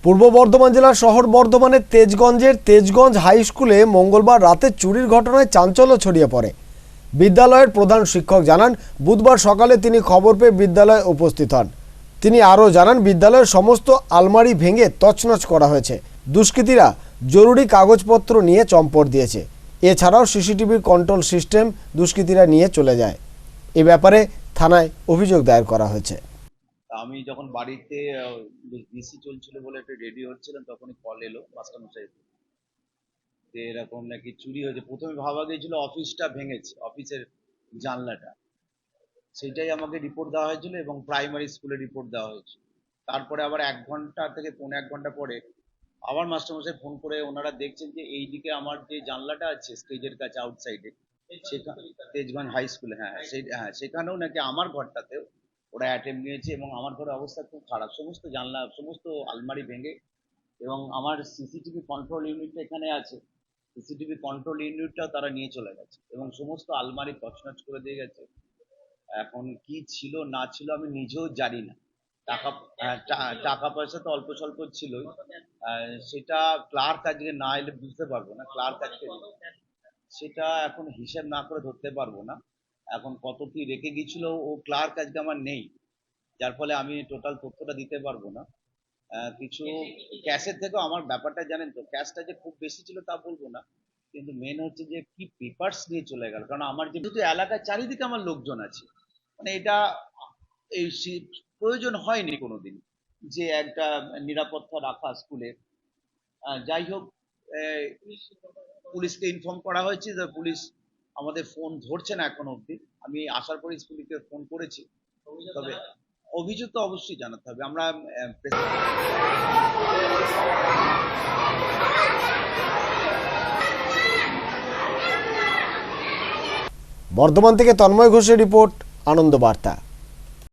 পূর্ব বর্ধমান জেলার শহর বর্ধমানের তেজগঞ্জের তেজগঞ্জ হাই স্কুলে মঙ্গলবার রাতে চুরির ঘটনায় চাঞ্চল্য ছড়িয়ে পড়ে। বিদ্যালয়ের প্রধান শিক্ষক জানান, বুধবার সকালে তিনি খবর পেয়ে বিদ্যালয়ে উপস্থিত হন। তিনি আরও জানান, বিদ্যালয়ের সমস্ত আলমারি ভেঙে তছনছ করা হয়েছে। দুষ্কৃতীরা জরুরি কাগজপত্র নিয়ে চম্পট দিয়েছে। এছাড়াও সিসিটিভির কন্ট্রোল সিস্টেম দুষ্কৃতীরা নিয়ে চলে যায়। এ ব্যাপারে থানায় অভিযোগ দায়ের করা হয়েছে। আমি যখন বাড়িতে বিসি চলছিল বলে একটু রেডি হচ্ছিলাম, তখনই কল এলো মাস্টারমশাই যে এরকম নাকি চুরি হয়েছে। প্রথমে ভাবা গিয়েছিল অফিসটা ভেঙেছে, অফিসের জানলাটা, সেটাই আমাকে রিপোর্ট দেওয়া হয়েছিল এবং প্রাইমারি স্কুলে রিপোর্ট দেওয়া হয়েছিল। তারপরে আবার 1 ঘন্টা থেকে 1.5 ঘন্টা পরে আবার মাস্টারমশাই ফোন করে ওনারা দেখছেন যে এইদিকে আমার যে জানলাটা আছে স্টেজের কাছে আউটসাইডে, সেখানে তেজগঞ্জ হাই স্কুলে, সেখানেও নাকি আমার ঘরটাতেও ওরা অ্যাটেম্প নিয়েছে এবং আমার ঘরের অবস্থা খুব খারাপ, সমস্ত জানলা সমস্ত আলমারি ভেঙে। এবং আমার সিসিটিভি কন্ট্রোল ইউনিটটা এখানে আছে, সিসিটিভি কন্ট্রোল ইউনিটটাও তারা নিয়ে চলে গেছে এবং সমস্ত আলমারি তছনছ করে দিয়ে গেছে। এখন কি ছিল না ছিল আমি নিজেও জানি না। টাকা পয়সা তো অল্প স্বল্প ছিলই, সেটা ক্লার্ক আজকে না এলে বুঝতে পারবো না। ক্লার্ক আজকে সেটা এখন হিসেব না করে ধরতে পারবো না। এখন কত কি রেখে গিয়েছিল ও ক্লার্ক আজকে আমার নেই, যার ফলে আমি টোটাল তথ্যটা দিতে পারবো না। কিছু ক্যাশের থেকেও আমার ব্যাপারটা জানেন তো, ক্যাশটা যে খুব বেশি ছিল তা বলবো না, কিন্তু মেন হচ্ছে যে কি পেপারস নিয়ে চলে গেল। কারণ আমার যেহেতু এলাকায় চারিদিকে আমার লোকজন আছে, মানে এটা এই প্রয়োজন হয়নি কোনোদিন যে একটা নিরাপত্তা রাখা স্কুলে। যাই হোক, পুলিশকে ইনফর্ম করা হয়েছে যে পুলিশ আমাদের ফোন ধরছে না এখন অবধি। আমি আসার পরে স্কুলকে ফোন করেছি, তবে অভিযোগ তো অবশ্যই জানাতে হবে। আমরা বর্ধমান থেকে তন্ময় ঘোষের রিপোর্ট, আনন্দ বার্তা।